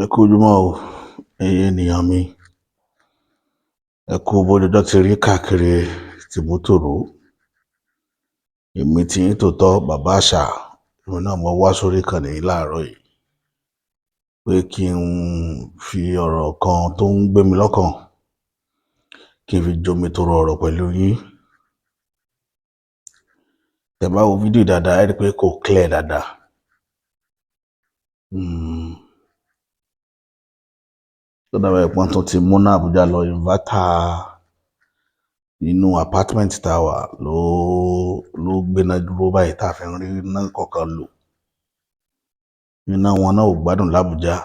Ẹ kú ojúmọ́ o, ẹ̀yin ènìyàn mi. Ẹ kú bójú ọjọ́ ti rí káàkiri tìbútòrò. Èmi tí yín tòótọ́ bàbá àṣà, èmi náà mo wá sórí ìkànnì yìí láàárọ̀ yìí pé kí n fi ọ̀rọ̀ kan tó ń gbé mi lọ́kàn kí n fi jomitoro ọ̀rọ̀ pẹ̀lú yín. Tẹ́ bá wo fídíò dáadáa, ẹ rí i pé kò clear dáadáa. Tó dábàá ìpọ́n tó ti múná Àbújá lọ inverter nínú apartment tá a wà ló gbéná dúró báyìí tá a fi ń rí iná kọ̀ọ̀kan lò. Iná wọn náà ò gbádùn l'Àbújá.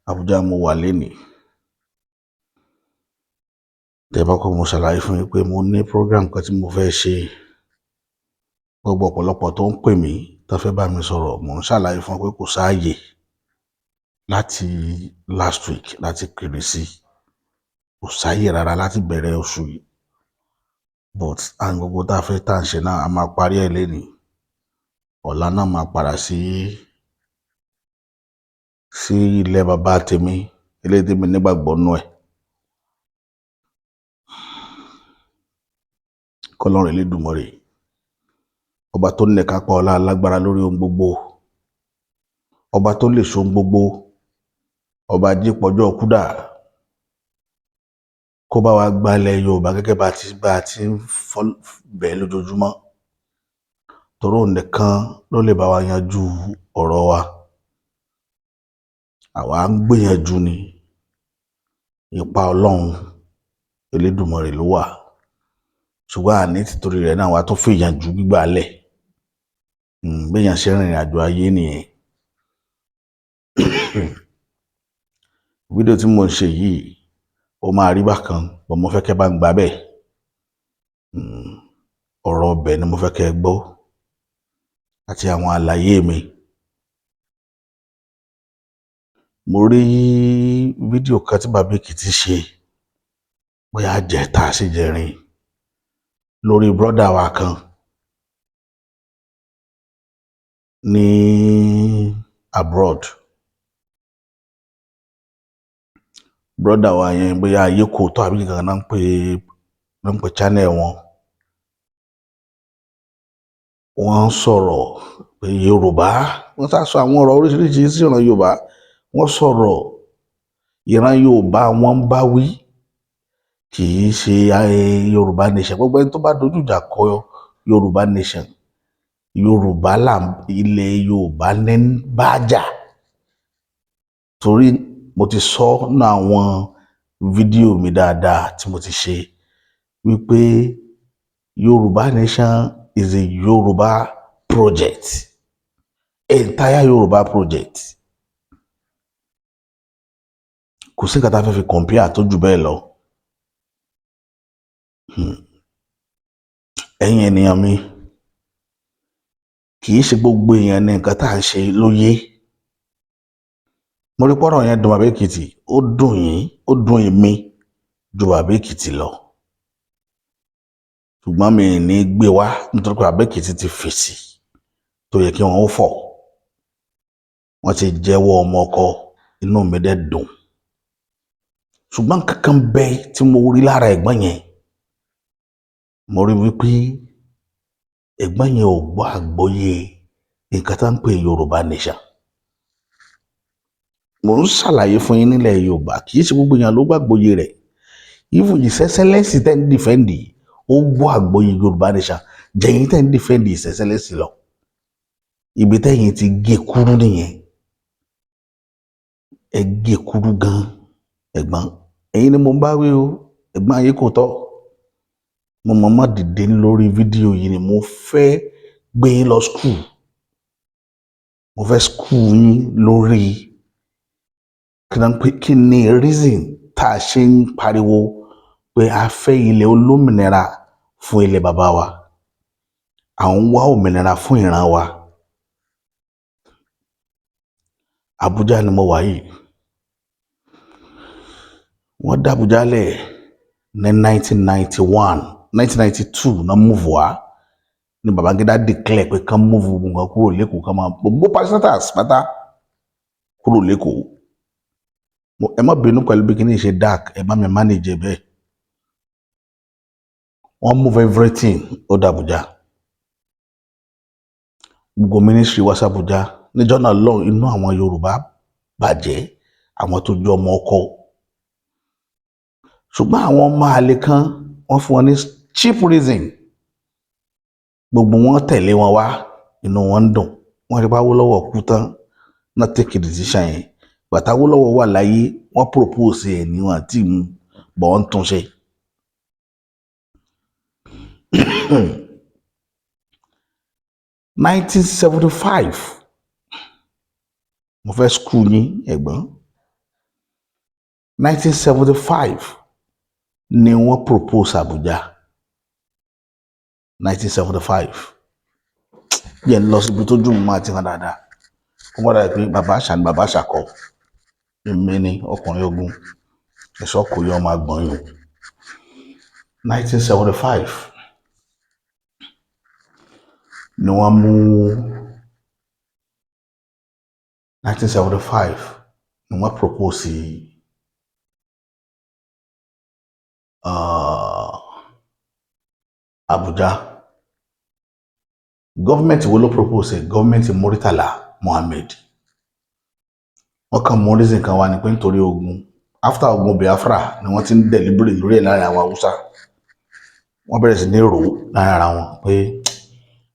Àbújá mo wà lénìí. Tẹ́ bá kọ́ mo ṣàlàyé fún yín pé mo ní program kan tí mo fẹ́ ṣe. Gbogbo ọ̀pọ̀lọpọ̀ tó ń pè mí tó fẹ́ bá mi sọ̀rọ̀, mò ń ṣàlàyé fún wọn pé kò sáàyè láti last week láti kéré sí. Kò sáàyè rárá láti bẹ̀rẹ̀ oṣù yìí. But àwọn gbogbo tá a fẹ́ tá à ń ṣe náà a máa parí ẹ̀ lénìí. Ọ̀la náà máa padà sí ilẹ̀ bàbá tèmi, eléyìí tèmi nígbàgbọ́ nú ẹ̀. Kọ́lọ́run Elédùmarè, ọba tó ní ìkápá ọlá alágbára lórí ohun gbogbo, ọba tó lè ṣohun gbogbo, ọba jípọ̀jọ́ kúdà, kó bá wa gbalẹ̀ Yorùbá gẹ́gẹ́ bá a ti ń bẹ̀ lójoojúmọ́. Torí òun nìkan ló lè bá wa yanjú ọ̀rọ̀ wa. Àwa ń gbìyànjú ni, ipa Ọlọ́run Elédùmarè ló wà. Ṣùgbọ́n àní títorí rẹ̀ náà wá tó fìyànjú gbígbà lẹ̀. Béèyàn ṣe rìnrìn àjò ayé nìyẹn. Fídíò tí mo ń ṣe yìí ó máa rí bákan, bọ̀ mo fẹ́ kẹ́ bá ń gbà bẹ́ẹ̀. Ọ̀rọ̀ ọbẹ̀ ni mo fẹ́ kẹ́ gbọ́ àti àwọn àlàyé mi. Mo rí fídíò kan tí bàbá Èkìtì ṣe bóyá jẹta sí jẹrin lórí brọ́dà wa kan ní abroad. Brọ́dà wa yẹn bóyá ayé kò tó àbí kankan náà ń pè channel wọn. Wọ́n sọ̀rọ̀ pé Yorùbá, wọ́n sọ àwọn ọ̀rọ̀ oríṣiríṣi sí ìran Yorùbá. Wọ́n sọ̀rọ̀ ìran Yorùbá wọ́n bá wí, kì í ṣe Yorùbá nation. Gbogbo ẹni tó bá dojú ìjà kọ Yorùbá nation, ilẹ̀ Yorùbá ní bá jà. Torí mo ti sọ ní àwọn fídíò mi dáadáa tí mo ti ṣe wípé Yorùbá nation is a Yoruba project, entire Yoruba project. Kò sí nǹkan tá a fẹ́ fi compare tó jù bẹ́ẹ̀ lọ. Ẹ̀yin ènìyàn mi, kì í ṣe gbogbo èèyàn ní nǹkan tá à ń ṣe ló yé. Mo rí pọ́nrọ̀ yẹn dùn bàbá Èkìtì, ó dùn yín, ó dùn èmi ju bàbá Èkìtì lọ. Ṣùgbọ́n mi ò ní gbé wá nítorí pé bàbá Èkìtì ti fèsì tó yẹ kí wọ́n ó fọ̀. Wọ́n ti jẹ́wọ́ ọmọ ọkọ, inú mi dẹ̀ dùn. Ṣùgbọ́n kankan bẹ tí mo rí lára ẹ̀gbọ́n yẹn. Mo rí wípé ẹ̀gbọ́n yẹn ò gbọ́ àgbọ́yé nǹkan tá ń pè Yorùbá nation. Mo ń ṣàlàyé fún yín nílẹ̀ Yorùbá, kì í ṣe gbogbo èèyàn ló gbàgbọ́yé rẹ̀. Even His Excellency tẹ́ ń dìfẹ́ǹdì, ó gbọ́ àgbọ́yé Yorùbá nation jẹ̀yìn tẹ́ ń dìfẹ́ǹdì His Excellency lọ. Ibi tẹ́yìn ti gé kúrú nìyẹn. Ẹ gé kúrú gan, ẹ̀gbọ́n. Ẹ̀yin ni mo ń bá wí o, ẹ̀gbọ́n ayé kò tọ́. Mo mọ̀ọ́mọ̀ dìde lórí fídíò yìí ni mo fẹ́ gbé yín lọ school. Mo fẹ́ school yín lórí kí ni reason tá a ṣe ń pariwo pé a fẹ́ ilẹ̀ olómìnira fún ilẹ̀ bàbá wa. À ń wá òmìnira fún ìran wa. Àbújá ni mo wà yìí. Wọ́n dá Àbújá lẹ̀ ní 1992 náà move wá ni Babangida declare pé kán move nǹkan kúrò lÉkòó kán máa gbogbo parastatals pátá kúrò lÉkòó. Ẹ má bínú pẹ̀lú bí kíní ṣe dark, ẹ bá mi manage bẹ́ẹ̀. Wọ́n move everything ó d'Abuja. Gbogbo ministry wá s'Abuja. Níjọ́ náà lọ́hùn inú àwọn Yorùbá bàjẹ́, àwọn tó jẹ́ ọmọ ọkọ. Ṣùgbọ́n àwọn ọmọ àlè kan wọ́n fún wọn ní cheap reason. Gbogbo wọn tẹ̀lé wọn wá, inú wọn ń dùn. Wọ́n rí pé Awólọ́wọ̀ kú tán, náà take decision yẹn. Bàtà Awólọ́wọ̀ wà láyé, wọ́n propose ẹ̀ ní wọn àti mú bọ̀ wọ́n tún ṣe. 1975 mo fẹ́ school yín ẹ̀gbọ́n. 1975 ni wọ́n propose Abuja. 1975 yẹn lọ síbi tó dùn mọ́ àti hàn dáadáa. Wọ́n gbọ́dọ̀ pé bàbá àṣà ni bàbá àṣà kọ́. Èmi ni ọkùnrin ogun ẹ̀ṣọ́ kò yọ ọmọ àgbọ̀n yòó. 1975 ni wọ́n mú 1975 ni wọ́n propose Abuja. Gọ́ọ̀mẹ̀ntì wo ló propose? Gọ́ọ̀mẹ̀ntì Muritala Muhammed. Wọ́n kàn mú reason kan wá ní pé nítorí ogun. After ogun Biafra ni wọ́n ti ń deliberate lórí ẹ̀ láàrin àwọn Haúsá. Wọ́n bẹ̀rẹ̀ sí ní rò láàrin ara wọn pé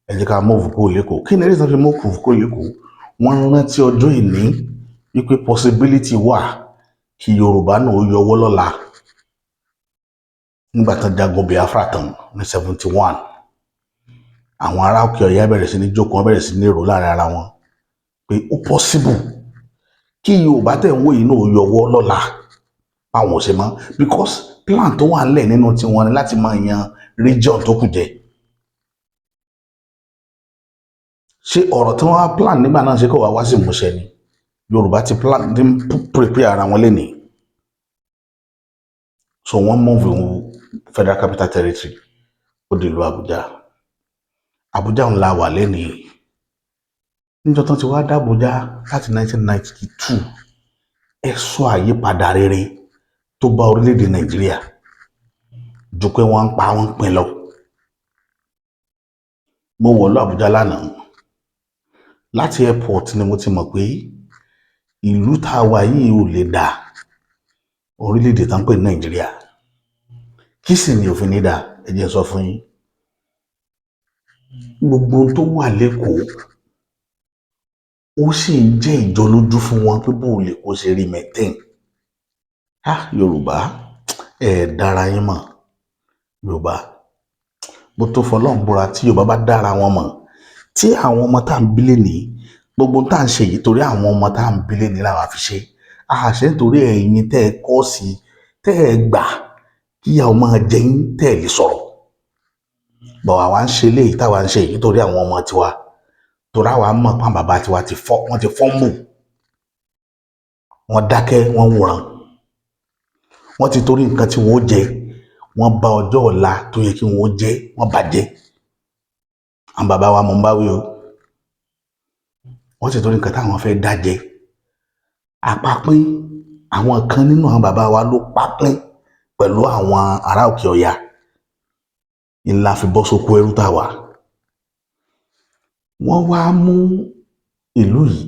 ẹ jẹ́ ká move kúrò lÉkòó. Kí ni reason fi move kúrò lÉkòó? Wọ́n rántí ọjọ́ ìní wípé possibility wà kí Yorùbá náà ó yọwọ́ lọ́la nígbà tán jagun Biafra tán ní 71. Àwọn ará Òkè Ọ̀yà bẹ̀rẹ̀ sí ní jókòó, wọ́n bẹ̀rẹ̀ sí ní rò láàrin ara wọn pé ó possible kí Yorùbá tẹ̀ ń wò yìí náà ó yọwọ́ lọ́la àwọn ò ṣe mọ́, because plan tó wà nílẹ̀ nínú tiwọn ni láti máa yan region tó kù jẹ. Ṣé ọ̀rọ̀ tí wọ́n á plan nígbà náà ṣe kó wá sí ìmúṣẹ ni? Yorùbá ti plan ti prepare ara wọn lénìí. So wọ́n move Federal Capital Territory ó di ìlú Abuja. Abuja ńlá wà lénìí. Níjọ́ tán ti wá dá Abuja láti 1992 ẹ sọ àyípadà rere tó bá orílẹ̀-èdè Nàìjíríà ju pé wọ́n ń pa wọ́n ń pín lọ. Mo wọ̀ lọ Abuja lánàá. Láti airport ni mo ti mọ̀ pé ìlú tá a wà yìí ò lè dá orílẹ̀-èdè tá ń pè ní Nàìjíríà. Kí sì ni òfin ní dá? Ẹ jẹ́ sọ fún yín. Gbogbo tó wà l'Ékòó ó sì ń jẹ́ ìjọlójú fún wọn pé bó lè kó ṣe rí maintain. Yorùbá ẹ dára yín mọ̀. Yorùbá bó tó fọlọ́run búra tí Yorùbá bá dára wọn mọ̀, tí àwọn ọmọ tá à ń bí lénìí gbogbo tá à ń ṣe yìí torí àwọn ọmọ tá à ń bí lénìí làwọn fi ṣe. Àṣẹ nítorí ẹ̀yin tẹ́ ẹ kọ́ sí tẹ́ ẹ gbà kíyàwó máa jẹ yín tẹ́ ẹ lè sọ̀rọ̀. Bọ̀ àwa ń ṣe léyìí táwa ń ṣe yìí torí àwọn ọmọ tiwa, torí àwa mọ̀ pé bàbá tiwa wọ́n ti fọ́nmù, wọ́n dákẹ́, wọ́n wòran, wọ́n ti torí nǹkan tí wọ́n jẹ wọ́n bà ọjọ́ ọ̀la tó yẹ kí wọ́n jẹ wọ́n bàjẹ́. Àwọn bàbá wa mọ̀ ń bá wí o. Wọ́n ti torí nǹkan táwọn fẹ́ dájẹ́. Àpapín àwọn kan nínú àwọn bàbá wa ló papín pẹ̀lú àwọn ará Òkè Ọ̀yà. Ńlá fi bọ́ sóko ẹrú tá wà. Wọ́n wá mú ìlú yìí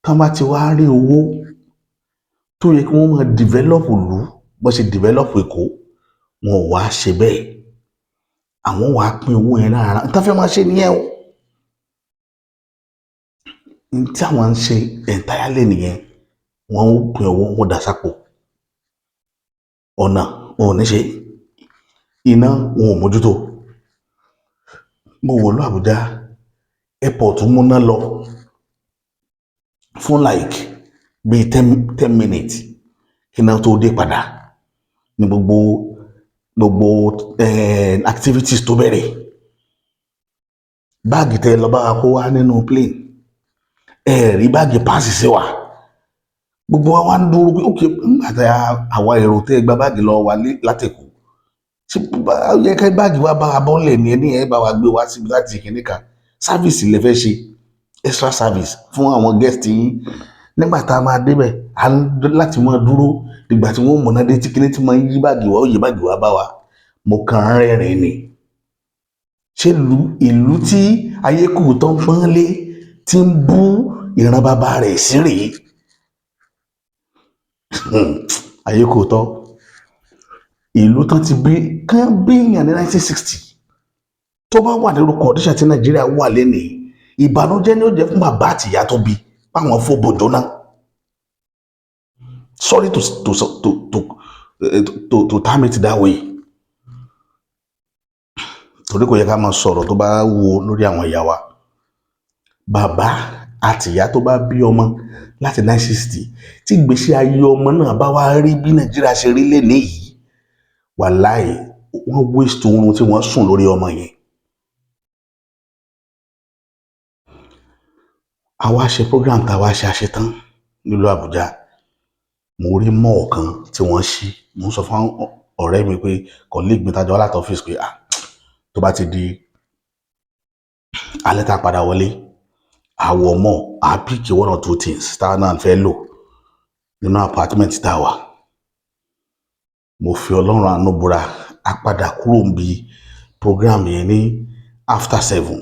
tán bá ti wá rí owó tó yẹ kí wọ́n máa develop ìlú bó ṣe develop Èkó, wọn ò wá ṣe bẹ́ẹ̀. Àwọn wá pín owó yẹn lára nǹkan fẹ́ máa ṣe nìyẹn o. Ní tí àwọn ń ṣe entirely nìyẹn. Wọ́n ó pín owó, wọ́n dà sápò. Ọ̀nà wọn ò ní ṣe. Iná wọn ò mójútó. Mo wọ̀ lọ Àbújá airport múná lọ fún like bíi 10 minutes kí iná tó dé padà ní gbogbo activities tó bẹ̀rẹ̀. Báàgì tẹ lọ bá wa kó wá nínú plane rí báàgì páàsì sí wa. Gbogbo wa wá ń dúró pé ókè nígbà tí àwa èrò tẹ́ gba báàgì lọ wá látẹ̀kọ́ ṣé yẹ ká báàgì wa bá wa bọ́ọ̀lẹ̀ ní ẹni ẹ bá wa gbé wá síbi láti ìkíní kan sáfíìsì lè fẹ́ ṣe extra service fún àwọn guest yín nígbà tá a máa débẹ̀ a ní láti máa dúró ìgbà tí wọ́n mọ̀nà dé tí kíní tí máa ń yí báàgì wa ó yí báàgì wa bá wa mo kàn ń rẹ́rìn ni ṣé ìlú tí ayékù tó ń pọ́n lé tí ń bú ìran bàbá rẹ̀ sí rèé ayékù tó ìlú tán ti bí kán bíyàn ní 1960 tó bá wà nínú kọ̀ọ̀díṣà tí nàìjíríà wà lénìí ìbànújẹ́ ni ó jẹ́ fún bàbá àtìyá tó bí páwọn fòbò jóná sorry to term it that way torí kò yẹ ká máa sọ̀rọ̀ tó bá wo lórí àwọn ìyá wa bàbá àtìyá tó bá bí ọmọ láti 1960 tí ìgbésí ayé ọmọ náà bá wá rí bí nàìjíríà ṣe rí lénìí yìí wàláì wọ́n waste oorun tí wọ́n sùn lórí ọmọ yẹn. àwa ṣe program tá a wá ṣe àṣetán nílùú àbújá mo rí mọ́ọ̀ kan tí wọ́n ṣí mo ń sọ fún ọ̀rẹ́ mi pé colleague mi tájọ́ láti ọ́fíìsì pé tó bá ti di alẹ́ tá a padà wọlé àwọ̀ mọ́ a pick one or two things táwa náà fẹ́ lò nínú apartment tá a wà mo fi ọlọ́run àánú búra a padà kúrò níbi program yẹn ní after 7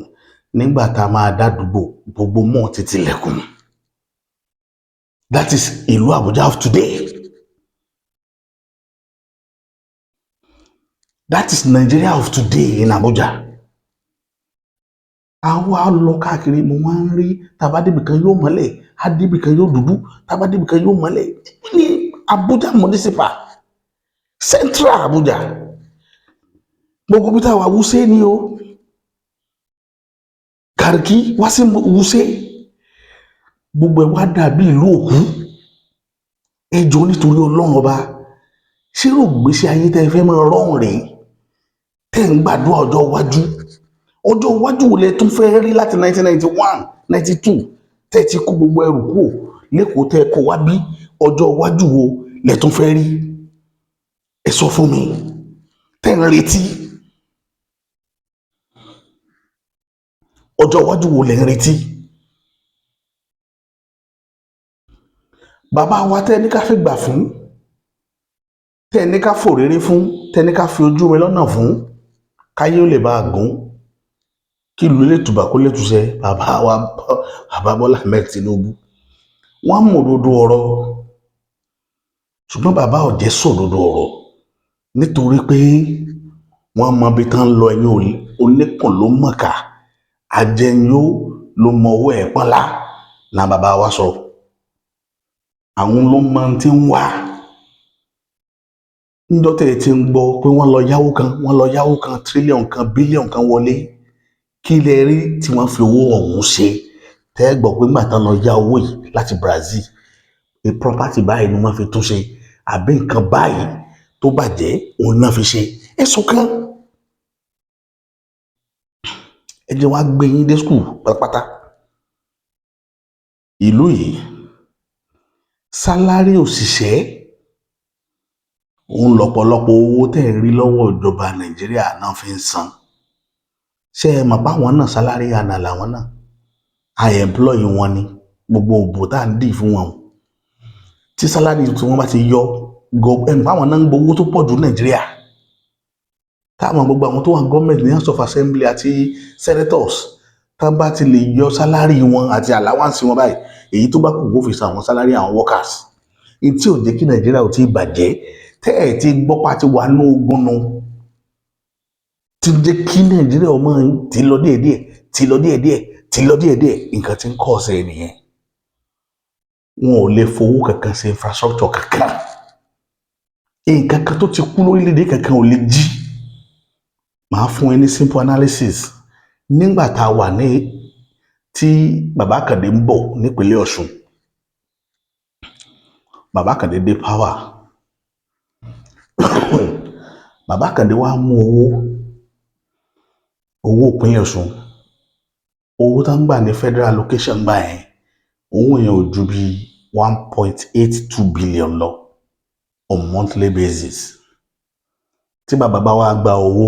nígbà tá a máa dádúgbò gbogbo mọ́ títí lẹ́kùn. That is ìlú Àbújá of today. That is Nigeria of today in Abuja. Àwa lọ káàkiri mo wá ń rí tabadébì kan yóò mọ́lẹ̀ adébì kan yóò dúdú tabadébì kan yóò mọ́lẹ̀ ní Abuja municipal central Abuja gbogbo bí táwa Wuse ni o Garki wá sí Wuse gbogbo ẹ̀ wá dàbí ìlú òkú ẹjọ́ nítorí ọlọ́run ọba ṣé rò gbèsè ayé tẹ́ fẹ́ máa rọrùn rèé tẹ́ ń gbàdúrà ọjọ́ iwájú wo lẹ tún fẹ́ rí láti 1991 92 tẹ́ ti kó gbogbo ẹrù kúrò lẹ́kọ̀ọ́ tẹ́ kó wá bí ọjọ́ iwájú wo lẹ tún fẹ́ rí ẹ sọ fún mi tẹ́ ń retí ọjọ́ iwájú wo lẹ ń retí. bàbá wa tẹ́ ní ká fi gbà fún tẹ́ ní ká fòréré fún tẹ́ ní ká fi ojú rẹ lọ́nà fún káyé ó lè bá a gùn kí ìlú lè tùbà kó lè túṣẹ bàbá wa bàbá Bọ́lá Ahmed Tinubu wọ́n mọ̀ òdodo ọ̀rọ̀ ṣùgbọ́n bàbá ò jẹ́ sòdodo ọ̀rọ̀ nítorí pé wọ́n mọ ibi tán lọ ẹ̀yìn oníkùn ló mọ̀ọ́ká ajẹyó ló mọ owó ẹ̀ pọ́nlá là bàbá wa sọ àwọn ló mọ tí ń wá níjọ́ tẹ́ ẹ ti ń gbọ́ pé wọ́n lọ yáwó kan tírílíọ̀n kan bílíọ̀n kan wọlé kí lẹ rí tí wọ́n fi owó ọ̀hún ṣe tẹ́ ẹ gbọ́ pé nígbà tán lọ yá owó yìí láti Brazil a property báyìí ni wọ́n fi tún ṣe àbí nǹkan báyìí tó bàjẹ́ òun náà fi ṣe ẹ̀sùn kan ẹ jẹ́ wá gbé yín dé skul pátápátá ìlú yìí sálárì òṣìṣẹ́ òun lọ́pọ̀lọpọ̀ owó tẹ́ ẹ̀ rí lọ́wọ́ ìjọba Nàìjíríà náà fi ń san ṣé ẹ mọ̀ páwọn náà sálárì àná làwọn náà àìẹ̀mplọ́yì wọn ni gbogbo òbò tá à ń dì fún wọn tí sálárì tí wọ́n bá ti yọ páwọn náà ń gbowó tó pọ̀ jù Nàìjíríà táwọn gbogbo àwọn tó wà gọ́ọ̀mẹ̀ntì ní House of Assembly àti senators tá bá ti lè yọ sálárì wọn àti àláwáǹsì wọn báyìí èyí tó bá kù wó fi san àwọn sálárì àwọn workers ní tí ò jẹ́ kí Nàìjíríà ò tí ì bàjẹ́ tẹ́ ẹ̀ ti gbọ́ pa ti wà ní ogun nu ti jẹ́ kí Nàìjíríà ọmọ ti lọ díẹ̀díẹ̀ nǹkan tí ń kọ́ ọ̀sẹ̀ nìyẹn wọn ò lè fowó kankan ṣe infrastructure kankan nǹkan kan tó ti kú lórílẹ̀‐èdè kankan ò lè jí màá fún ẹ ní simple analysis nígbà tá a wà ní tí bàbá Àkàndé ń bọ̀ nípínlẹ̀ Ọ̀ṣun bàbá Àkàndé dé power bàbá Àkàndé wá mú owó ìpínlẹ̀ Ọ̀ṣun owó tá ń gbà ní federal allocation gbà yẹn owó yẹn ò ju bí 1.82 billion lọ on monthly basis tí bàbá bá wá gba owó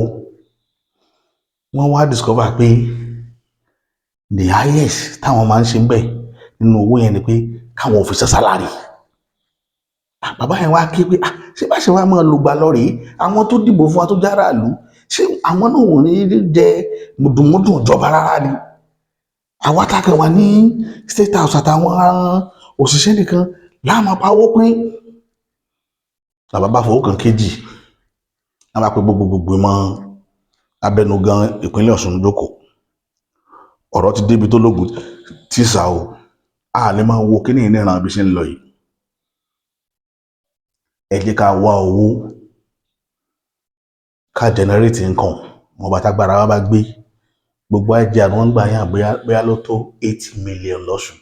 wọ́n wá discover pé the highest táwọn máa ń ṣe bẹ́ẹ̀ nínú owó yẹn ni pé káwọn fi san sálárì. Bàbá yẹn wá ké pé ṣé bá ṣe wá máa lò gbà lọ rèé, àwọn tó dìbò fún wa tó jára ìlú ṣé àwọn náà ò ní jẹ mùdùnmúdùn ìjọba rárá ni. Àwa tákàn wà ní state house àtàwọn òṣìṣẹ́ nìkan láàmú pawó pín. Bàbá bá fowó kan kejì a máa pe gbogbo mọ abẹnugan ìpínlẹ̀ Ọ̀ṣun jókòó. Ọ̀rọ̀ ti débi tó lógun tí sà o, a lè máa wo kíní ìníran bí ṣe ń lọ yìí. Ẹ jẹ́ ká wá owó ká generate income. Wọ́n bá tágbára wa bá gbé gbogbo ẹjẹ àwọn ń gbà yàn bóyá ló tó 80 million lọ́sùn.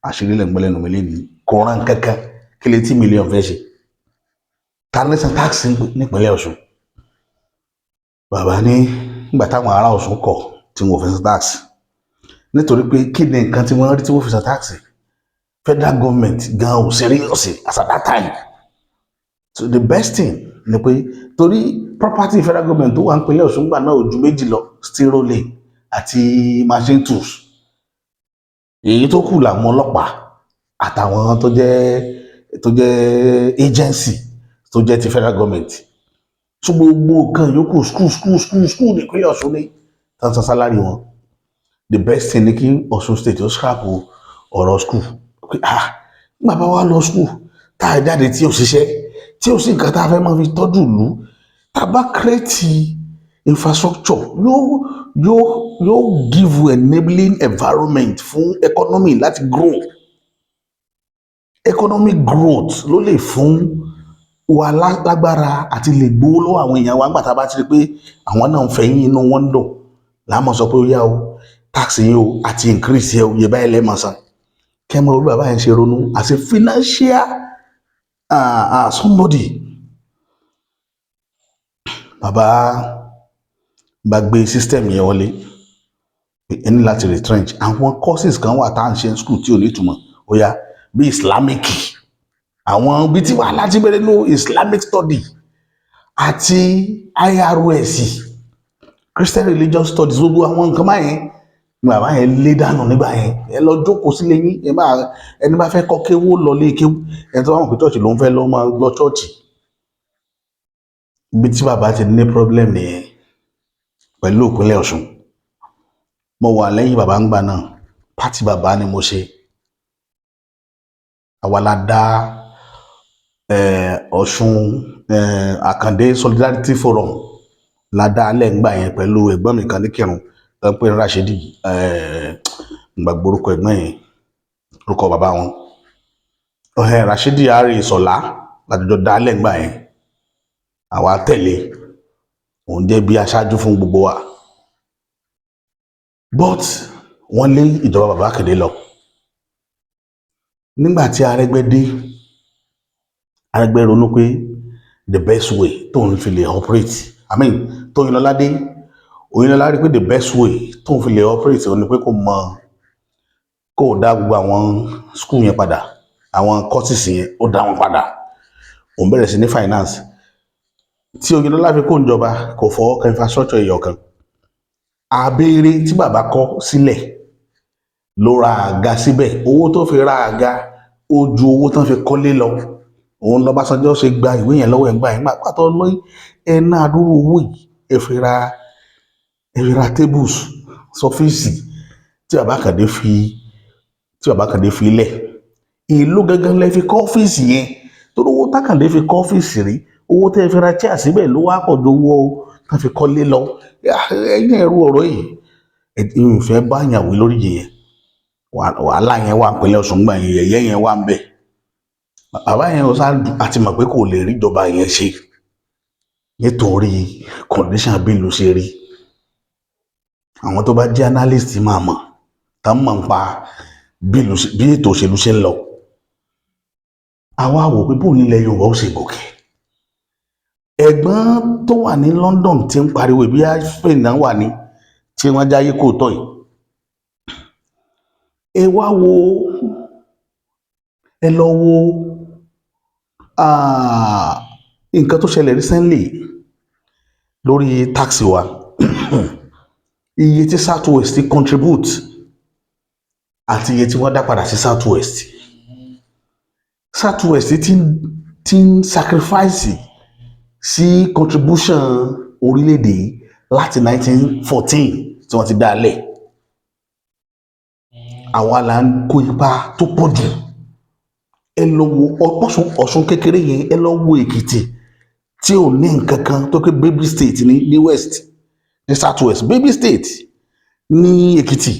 Àṣírí lẹ̀ ń gbọ́lẹ́nu mi lẹ́nu kò rán kankan kí lè 80 million fẹ́ ṣe. Tarnation tax nípínlẹ̀ Ọ̀ṣun. Bàbá ní nígbà táwọn ará Ọ̀ṣun kọ̀ tí wọ́n fẹ́ san tax nítorí pé kí ni nǹkan tí wọ́n rí tí wọ́n fi san tax. Federal government gan ò serious as at that time. So the best thing ni pé torí property federal government tó wà nípínlẹ̀ Ọ̀ṣun gbà náà ò ju méjì lọ, steel rolling àti machine tools. Èyí tó kù làwọn ọlọ́pàá àtàwọn tó jẹ́ agency tó jẹ́ ti federal government. So gbogbo nǹkan yòókù school nípínlẹ̀ Ọ̀ṣun ní tán san salary wọn. The best thing ni kí Ọ̀ṣun state ó scrap ọ̀rọ̀ school. Bàbá wa lọ school tá a jáde tí ò ṣiṣẹ́ tí ò sí nǹkan tá a fẹ́ máa fi tọ́jú ìlú, tá a bá create infrastructure yóò give enabling environment fún economy láti grow. Economic growth ló lè fún wa lágbára àti lè gbówó lọ́wọ́ àwọn èèyàn wa nígbà tá a bá ti rí pé àwọn náà ń fẹ̀yìn inú wọn ń dùn láàmú sọ pé ó yá o tax yìí o àti increase yẹ o yẹ báyìí lẹ́ẹ̀mọ̀ san. Kẹ́mọ́ orí bàbá yẹn ṣe ronú as a financial somebody. Bàbá bá gbé system yẹn wọlé ẹni láti retrench àwọn courses kan wà tá à ń ṣe school tí ò ní ìtumọ̀ ó yá bí Islamic àwọn bí tí wà láti bẹ̀rẹ̀ ní Islamic study àti IROS Christian Religious Studies gbogbo àwọn nǹkan báyẹn bàbá yẹn lé dànù nígbà yẹn. Ẹ lọ jókòó sílé yín ẹni bá fẹ́ kọ́ kéwú lọ lé kéwú ẹni tó bá mọ̀ pé church ló ń fẹ́ lọ máa lọ church. Ibi tí bàbá ti ní problem nìyẹn pẹ̀lú ìpínlẹ̀ Ọ̀ṣun. Mo wà lẹ́yìn bàbá ń gbà náà pátì bàbá ni mo ṣe. Àwa la dá Ọ̀ṣun Àkàndé Solidarity Forum la dá alẹ́ ń gbà yẹn pẹ̀lú ẹ̀gbọ́n mi kan ní Kírun tó ń pè ní Rashidi gbàgbọ́ orúkọ ẹ̀gbọ́n yẹn orúkọ bàbá wọn. Rashidi Ari Sọlá lájọjọ dá alẹ́ ń gbà yẹn. Àwa tẹ̀lé òun jẹ́ bí aṣáájú fún gbogbo wa. But wọ́n lé ìjọba bàbá Àkàndé lọ. Nígbà tí Arẹ́gbẹ́ dé, Arẹ́gbẹ́ ronú pé the best way tóun fi lè operate Tóyìnlọ́lá dé Oyinlọ́lá rí pé the best way tóun fi lè operate òun ni pé kó dá gbogbo àwọn school yẹn padà, àwọn courses yẹn ó dá wọn padà. Òun bẹ̀rẹ̀ sí ní finance. Tí Oyinlọ́lá fi kó ìjọba kò fọwọ́ kan infrastructure ẹ̀yọ̀ kan. Abẹ́rẹ́ tí bàbá kọ́ sílẹ̀ ló ra àga síbẹ̀. Owó tó fi ra àga ó ju owó tán fi kọ́lé lọ. Òun l'Ọbásanjọ́ ṣe gba ìwé yẹn lọ́wọ́ ẹ̀ ń gbà yẹn pàtó lóyún ẹ̀ná àdúró owó yìí ẹ fi ra tables sọfíìsì tí bàbá Àkàndé fi lẹ̀. Ìlú gangan lẹ fi kọ́ ọ́fíìsì yẹn torí owó t'Àkàndé fi kọ́ ọ́fíìsì rí owó tẹ́ fi ra chair síbẹ̀ ló wá pọ̀ ju owó tán fi kọ́lé lọ. Ẹ̀yìn ẹ̀rú ọ̀rọ̀ yìí ìfẹ́ bá yàn wí lórí yẹn wàhálà yẹn wà pẹ̀lẹ́ Ọ̀ṣun gbà yẹn yẹ̀yẹ́ yẹn wà ń bẹ̀. Bàbá yẹn àti mọ̀ pé kò lè rí ìjọba yẹn ṣe nítorí condition bí ìlú ṣe rí. Àwọn tó bá jẹ́ analyst máa mọ̀ tá mọ̀ ń pa bí ètò òṣèlú ṣe ń lọ. Àwa wò pé bóun nílẹ̀ Yorùbá ó ṣe gòkè. Ẹ̀gbọ́n tó wà ní London tí ń pariwo bí Spain náà wà ní tí wọ́n jáyé kò tọ́ yìí. Ẹ lọ wo nǹkan tó ṣẹlẹ̀ recently lórí tax wa iye tí South West contribute àti iye tí wọ́n dá padà sí South West. South West ti ń sacrifice sí contribution orílẹ̀-èdè láti 1914 tí wọ́n ti dá lẹ̀. Àwa là ń kó ipa tó pọ̀ jù. Ẹ lọ wo Ọ̀ṣun kékeré yẹn, ẹ lọ wo Èkìtì tí ò ní nǹkan kan tó ké baby state ní West ní South West, baby state ní Èkìtì.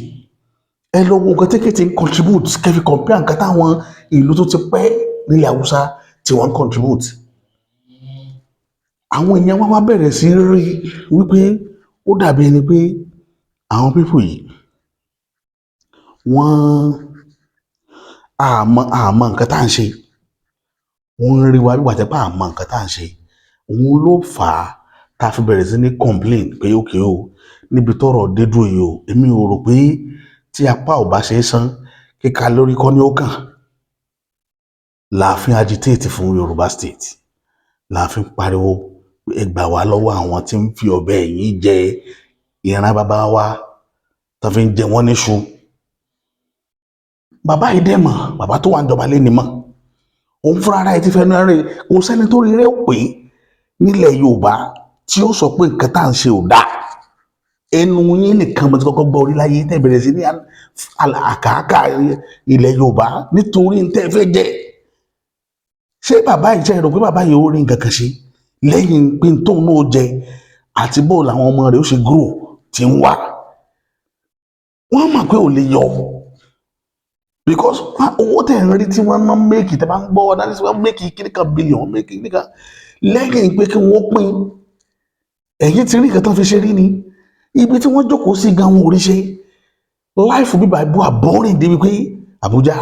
Ẹ lọ wo nǹkan tí Èkìtì ń contribute kẹfì compare nǹkan táwọn ìlú tó ti pẹ́ nílẹ̀ Haúsá tí wọ́n ń contribute. Àwọn èèyàn wá bẹ̀rẹ̀ sí rí wípé ó dàbí ẹni pé àwọn pípò yìí wọ́n àmọ́ nǹkan tá à ń ṣe. Wọ́n ń rí wa bí wàtí pé àmọ́ nǹkan tá à ń ṣe. Òun ló fà á tá a fi bẹ̀rẹ̀ sí ní complain pé ókè o níbi tọ́rọ̀ dé dúró yìí o, èmi ò rò pé tí apá ò bá ṣe é san kíka lórí kọ́ ni ó kàn. Láàfin agitate fún Yorùbá state, láàfin pariwo ẹ gbà wá lọ́wọ́ àwọn tí ń fi ọ̀bẹ ẹ̀yìn jẹ ìran bàbá wa tó fi ń jẹ wọ́n níṣu. Bàbá yìí dẹ̀ mọ̀, bàbá tó wà ń jọba lé ní mọ̀. Òun fúnra ara ẹ̀ ti fẹ́ náà rè, kò sẹ́ni tó rí rẹ́ ò pé nílẹ̀ Yorùbá tí ó sọ pé nǹkan tá à ń ṣe ò dáa. Ẹnu yín nìkan mo ti kọ́kọ́ gbọ́ orí láyé tẹ́ bẹ̀rẹ̀ sí ní àkàkà ilẹ̀ Yorùbá nítorí tẹ́ fẹ́ jẹ. Ṣé bàbá yìí jẹ́ rò pé bàbá yìí ó rí nǹkan kan ṣe lẹ́yìn pé tóun náà jẹ àti bó làwọn ọmọ rẹ̀ ó ṣe grow tí ń wà? Wọ́n mọ̀ pé ò lè yọ because owó tẹ̀ ń rí tí wọ́n ná méèkì tẹ́ bá ń gbọ́ ọ̀dà ní sọ méèkì kíníkan bílíọ̀nù méèkì kíníkan lẹ́yìn pé kí wọ́n pín ẹ̀yìn tí rí nǹkan tán fi ṣe rí ni ibi tí wọ́n jókòó sí gan wọn ò rí ṣe. Láìfù bíbá ìbú àbọ́rìn débi pé Àbújá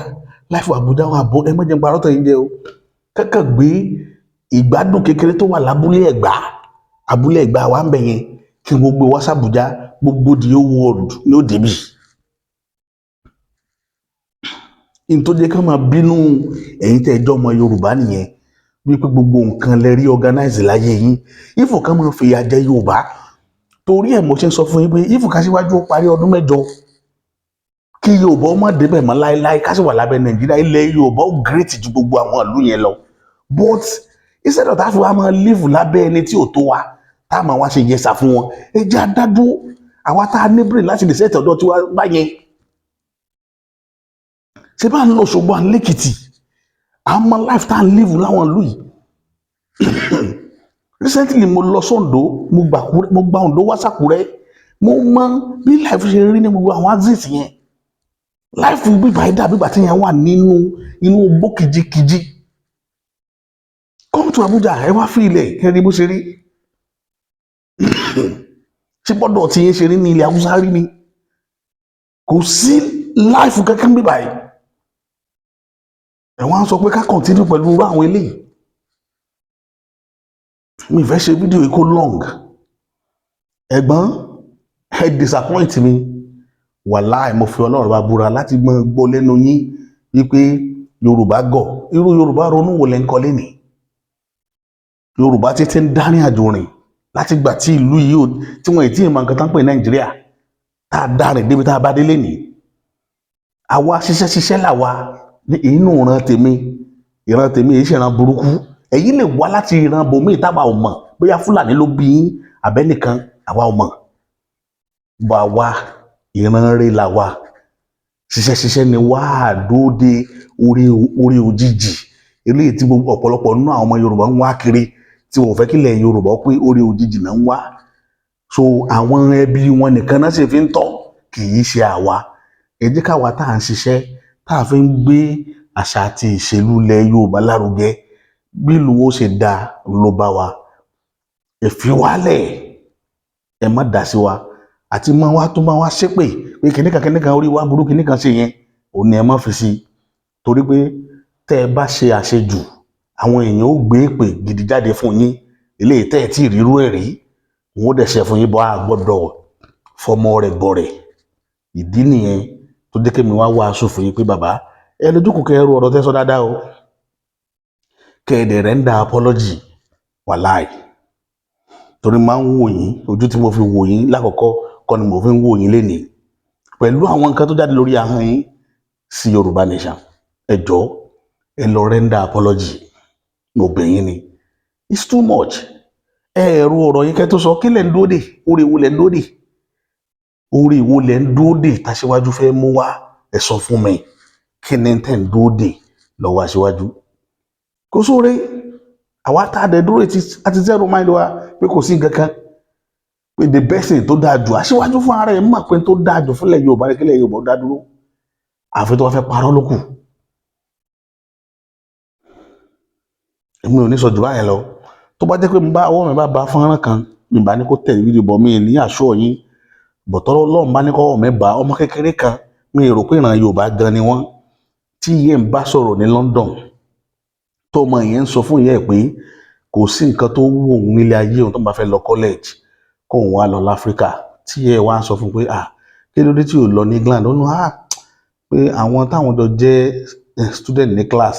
láìfù Àbújá wọn àbọ̀ ẹ mọ̀jẹ̀ ń parọ́ tẹ̀yìn jẹ o. Kẹ́kẹ́ gbé ìgbádùn kékeré tó wà lábúlé Ẹ̀gbá, abúlé Ẹ̀gbá wa ń bẹ̀ yẹn kí wọ́n gbé wá sàbújá gbogbo the whole world ní ó débì. In tó jẹ́ ká máa bínú ẹ̀yin tẹ́ ẹjọ́ ọmọ Yorùbá nìyẹn wípé gbogbo nǹkan lẹ rí organize láyé yín. Ifo kan máa fìyà jẹ Yorùbá torí ẹ̀ mo ṣe ń sọ fún yín pé ifo ká síwájú ó parí ọdún 7 kí Yorùbá ó má débẹ̀ mọ́ láéláé ká sì wà lábẹ́ Nàìjíríà. Ilẹ̀ Yorùbá ó great ju gbogbo àwọn ìlú yẹn lọ. But instead of tá a fi wá máa live lábẹ́ ẹni tí ò tó wa tá a máa wá ṣe yẹsà fún wọn, ẹ jẹ́ adájú àwa tá a ní brain láti lè ṣètò ọ̀dọ́ tí wá bá yẹn. Ṣé bá ń lọ Òṣogbo à ń lẹ́kìtì àmọ́ life tá a live láwọn ìlú yìí. Recently mo lọ sọ́ndó mo gba Oǹdó wá s'Àkúrẹ́ mo mọ bí life ṣe rí ní gbogbo àwọn axis yẹn. Life bíbá ẹ̀dá bíbá tí yẹn wà nínú igbó kìjikìji. Come to Abuja ẹ wá fi ilẹ̀ kẹrin bó ṣe rí. Ṣé bọ́dọ̀ tí yẹn ṣe rí ní ilẹ̀ Haúsá rí ni? Kò sí life kankan bíbá yìí. Ẹ wọ́n á sọ pé ká continue pẹ̀lú àwọn eléyìí. Mi fẹ́ ṣe fídíò yìí kó long. Ẹ̀gbọ́n ẹ disappoint mi. Wàláì mo fi Ọlọ́run bá búra láti gbọ́ lẹ́nu yín wípé Yorùbá gọ̀. Irú Yorùbá ronú wo lẹ́ ń kọ́ lénìí? Yorùbá títí ń dárin àjò rìn láti gbà tí ìlú yìí tí wọ́n ì tí ì mọ nǹkan tán pè Nàìjíríà tá a dárin débi tá a bá dé lénìí. Àwa ṣiṣẹ́ làwa ní inú ìran tèmi èyí ṣe ìran burúkú. Ẹ̀yin lè wá láti ìran bòmíì táwa ò mọ̀ bóyá Fúlàní ló bí yín àbẹ́nìkan àwa ò mọ̀. Bọ̀ àwa ìran rẹ̀ làwa. Ṣiṣẹ́ ni wá àdóde orí òjijì eléyìí tí gbogbo ọ̀pọ̀lọpọ̀ nínú àwọn ọmọ Yorùbá ń wá kiri tí wọ́n fẹ́ kílẹ̀ Yorùbá pé orí òjijì náà ń wá. So àwọn ẹbí wọn nìkan náà sì fi ń tọ́ kì í ṣe àwa. Ẹ jẹ́ káwa tá à ń ṣiṣẹ́ tá a fi ń gbé àṣà àti ìṣèlú ilẹ̀ Yorùbá lárugẹ bí ìlú ó ṣe dáa ló bá wa. Ẹ fi wálẹ̀ ẹ má dá sí wa àti máa wá tó máa wá ṣépè pé kìnnìkan orí wa burú kìnnìkan ṣe yẹn òun ni ẹ má fi sí torí pé tẹ́ ẹ bá ṣe àṣejù àwọn èèyàn ó gbé èpè gidi jáde fún yín eléyìí tẹ́ ẹ tí ì rírú ẹ̀ rí wọn ó dẹ̀ ṣe fún yín bọ́ a gbọ́dọ̀ fọmọ rẹ̀ gbọ́ rẹ̀. Ìdí nìyẹn tó jẹ́ kí mi wá aṣọ fún yín pé bàbá ẹ lójú kò kẹ́ ẹ rú ọ̀rọ̀ tẹ́ sọ dáadáa o kẹ́ ẹ dẹ̀ rẹ́ńdà apology wàláì torí máa ń wò yín ojú tí mo fi wò yín lákọ̀ọ́kọ́ kọ́ ni mo fi ń wò yín lénìí pẹ̀lú àwọn nǹkan tó jáde lórí ahọ́n yín sí Yorùbá Nation ẹ jọ̀ọ́ ẹ lọ render apology mo bẹ̀ yín ni it's too much ẹ̀rù ọ̀rọ̀ yín kẹ́ tó sọ kí lẹ̀ ń dúró dè orí wo lẹ̀ ń dúró dè orí wo lẹ̀ ń dúró dè tàṣíwájú fẹ́ mú wá ẹ sọ fún mi kí ni tẹ̀ ń dúró dè lọ́wọ́ aṣíwájú kò sóore àwa tá a dẹ̀ dúró àti zero mind wa pé kò sí nǹkan kan pé the best thing tó dáa jù aṣíwájú fún ara ẹ̀ mọ̀ pé tó dáa jù fúnlẹ̀ Yorùbá rẹ̀ kílẹ̀ Yorùbá ó dá dúró àfi tó wá fẹ́ parọ́ lókù èmi ò ní sọ jù báyẹn lọ tó bá jẹ́ pé ọwọ́ mi bá ba fọ́nrán kan mi bá ní kó tẹ̀lé fídíò bọ̀ mi ní àṣọ yín bọ̀tọ́ Ọlọ́run bá ní kọ́wọ́ mi bá ọmọ kékeré kan mi rò pé ìran Yorùbá gan ni wọ́n tí ìyẹn ń bá sọ̀rọ̀ ní London tó ọmọ yẹn ń sọ fún ìyá ẹ̀ pé kò sí nǹkan tó wù òun nílé ayé òun tó bá fẹ́ lọ college kó òun wá lọ láfíríkà tí ìyá ẹ̀ wá ń sọ fún pé kí ló dé tí ò lọ ní England ó ní pé àwọn táwọn jọ jẹ́ student ní class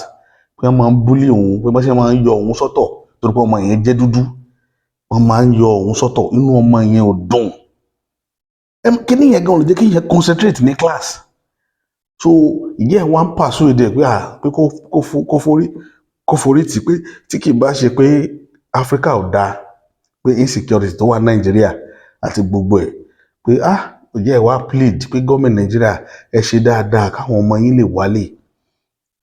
pé wọ́n máa ń búlì òun pé wọ́n ṣe máa ń yọ òun sọ́tọ̀ torí pé ọmọ yẹn jẹ́ dúdú wọ́n máa ń yọ òun sọ́tọ̀ inú ọmọ yẹn ò dùn kí ni yẹn gan lè jẹ́ kí yẹn concentrate ní class so ìyá ẹ̀ wá ń pàṣẹ èdè pé kó forí tì pé tí kì í bá ṣe pé Africa ò dáa pé insecurity tó wà Nàìjíríà àti gbogbo ẹ̀ pé ìyá ẹ̀ wá plead pé gọ́ọ̀mẹ̀ntì Nàìjíríà ẹ ṣe dáadáa káwọn ọmọ yín lè wálé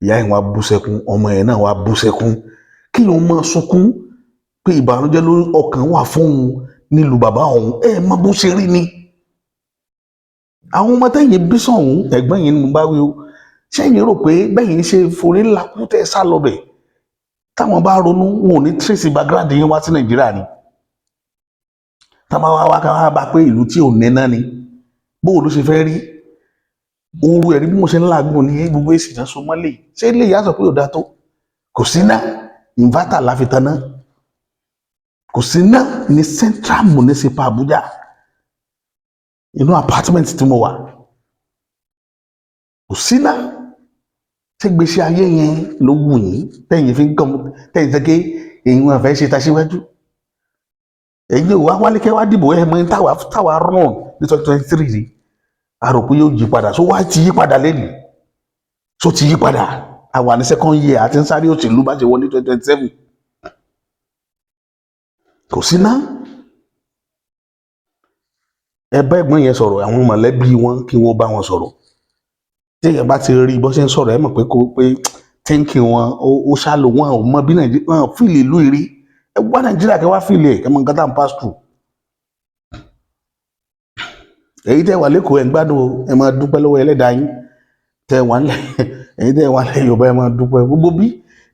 ìyá ẹ̀ wá bú sẹ́kún ọmọ ẹ̀ náà wá bú sẹ́kún kí ló máa sunkún pé ìbànújẹ́ lórí ọkàn wà fún òun nílùú bàbá òun mọ bó ṣe rí ni àwọn ọmọ tẹ̀yìn bí sọ̀hún ẹ̀gbọ́n yìí ni mo bá wí o ṣẹ́yìn rò pé bẹ́yìn ṣe forí lakú tẹ́ sá lọ bẹ̀ táwọn bá ronú wọn ò ní tracy background yín wá sí Nàìjíríà ni táwọn wá ká bá pé ìlú tí ò nẹ́ná ni bó ló ṣe fẹ́ rí ooru ẹ̀rí bí mo ṣe ń làágùn ní gbogbo èsì náà so mọ́lẹ̀ ṣé ilé ìyá sọ pé ò dá tó kò sí náà inverter la fi tanná kò sí náà ní Central Municipal Abuja inú apartment tí mo wà kò sí náà tí gbèsè ayé yẹn ló wù yín tẹ̀yìn fi ń kàn tẹ̀yìn tẹ́kẹ́ èyí wọn fẹ́ ṣe taṣíwájú ẹ̀yin ò wá wálé kẹ́ wá dìbò ẹ̀ mọ́ ní táwa rán ní 2023 rí àròpé yóò yí padà so wá ti yí padà lẹ́nu so ti yí padà àwa ní second year àti ń sáré òṣèlú bá ṣe wọlé 2027 kò sí náà ẹ bá ẹ̀gbọ́n yẹn sọ̀rọ̀ àwọn mọ̀lẹ́bí wọn kí wọ́n bá wọn sọ̀rọ̀ tí èèyàn bá ti rí bó ṣe ń sọ̀rọ̀ ẹ mọ̀ pé tẹ́ǹkì wọn ó ṣàlò wọn ò mọ bí Nàìjíríà wọn fìlì ìlú ìrí ẹ wá Nàìjíríà kẹ wá fìlì ẹ mọ nǹkan tá à ń pass through èyí tẹ́ wà lẹ́kọ̀ọ́ ẹ̀ ń gbádùn ẹ máa dúpẹ́ lọ́wọ́ ẹlẹ́dàá yín tẹ́ wà ń lẹ̀ èyí tẹ́ wà lẹ́yìn Yorùbá ẹ máa dúpẹ́ gbogbo bí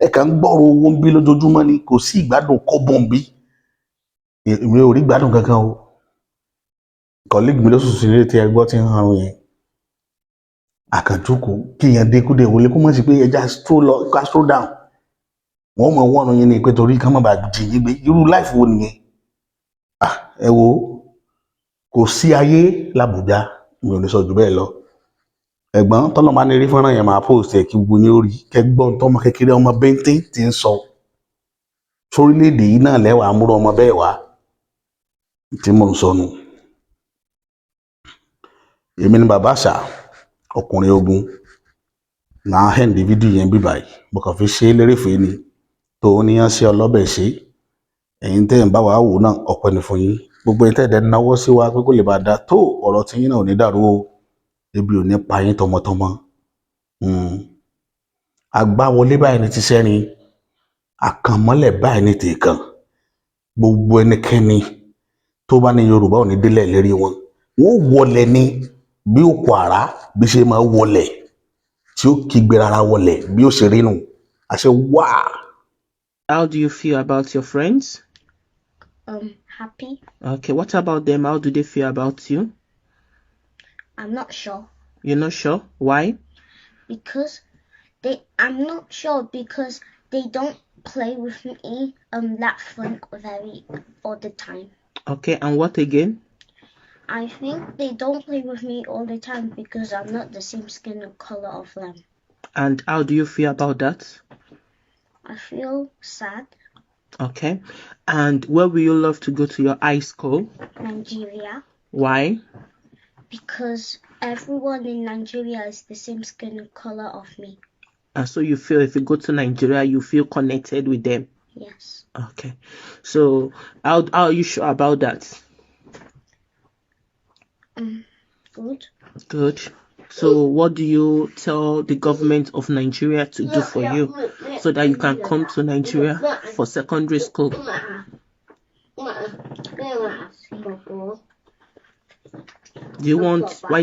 ẹ kàn ń gbọ́rọ̀ owó ń bí lójoojúmọ́ ni kò sí ìgbádùn kọ́bọ̀n bí èmi ò rí ìgbádùn kankan o colleague mi ló sùn sí ilé tí ẹ gbọ́ tí ń hàn yẹn àkànjókòó kí yẹn dé kúdẹ̀ wọlé kó mọ̀ sí pé ẹja stroll down wọ́n mọ̀ wọ́n yẹn ni pé torí ká má bàa jì yín gbé irú life wo nìyẹn ẹ wo kò sí ayé l'Àbújá mi ò ní sọ jù bẹ́ẹ̀ lọ ẹ̀gbọ́n tọ́lọ́ máa ní rí fọ́nrán yẹn máa post ẹ̀ kí gbogbo yín ó rí kẹgbọ́n tọ́mọ kékeré ọmọ bẹ́ńtẹ́ ti ń sọ sórílẹ̀-èdè yìí náà lẹ́wàá múrò ọmọ bẹ́ẹ̀ wá tí mò ń sọnù èmi ni bàbá àṣà ọkùnrin ogun náà hẹ́ǹdì fídíò yẹn bí báyìí mo kàn fi ṣe é lérèfé ni tó o níyàn ṣe ọlọ́bẹ̀ ṣe ẹ̀yin tẹ́ ń bá wa wò náà ọpẹ́ ni fún yín gbogbo ẹ̀yin tẹ́ ẹ̀ náwó sí wa pé kó lè bá a dá tó ọ̀rọ̀ tí yín náà ò ní dàrú o ebi ò ní pa yín tọmọtọmọ agbáwọlé báyìí ní ti sẹ́rin àkànmọ́lẹ̀ báyìí ní ti kàn gbogbo ẹnikẹ́ni tó bá ní Yorùbá ò ní délẹ̀ lérí wọn wọlé ní bí òkú àrá bí ṣe máa wọlé tí ó kígbe rárá wọlé bí ó ṣe rí nù àṣẹ wá. How do you feel about your friends? Happy. Okay, what about them? How do they feel about you? I'm not sure. You're not sure? Why? I'm not sure because they don't play with me that fun all the time. Okay, and what again? I think they don't play with me all the time because I'm not the same skin color of them. And how do you feel about that? I feel sad Okay. And where will you love to go to your high school? Nigeria. Why? Because everyone in Nigeria is the same skin color of me. And so you feel if you go to Nigeria, you feel connected with them. Yes. Okay. So how are you sure about that? Good. Good. So what do you tell the government of Nigeria to do for you so that you can come to Nigeria for secondary school? Why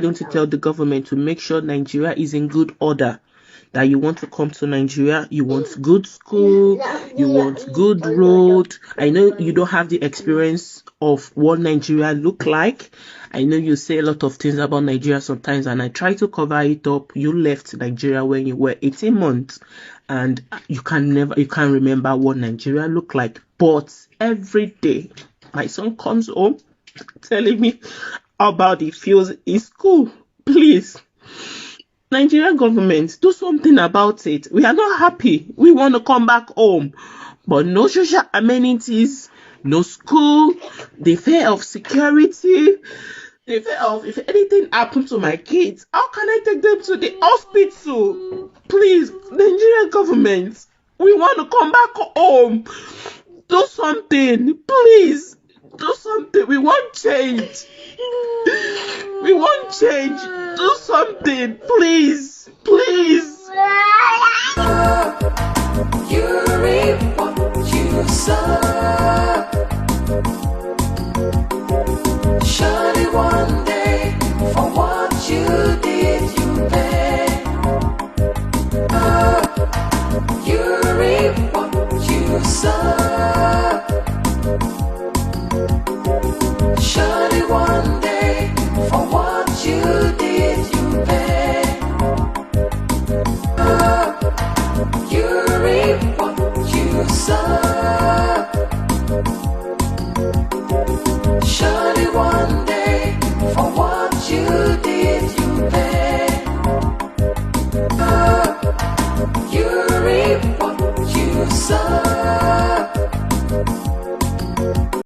don't you tell the government to make sure Nigeria is in good order? That you want to come to Nigeria, you want good school, you want good road. I know you don't have the experience of what Nigeria look like. I know you say a lot of things about Nigeria sometimes, and I try to cover it up. You left Nigeria when you were 18 months, and you can't remember what Nigeria looked like. But every day, my son comes home telling me about the feels in school. Please, Nigerian government, do something about it. We are not happy. We want to come back home, but no social amenities, no school, the fear of security, the fear of if anything happens to my kids, how can I take them to the hospital? Please, Nigerian government, we want to come back home. Do something, please. Do something. We want change. We want change. Do something, please. Please. You reap what you sow. Surely one day for what you did you pay. You reap what you sow. Surely one day for what you did you pay. You reap what you sow.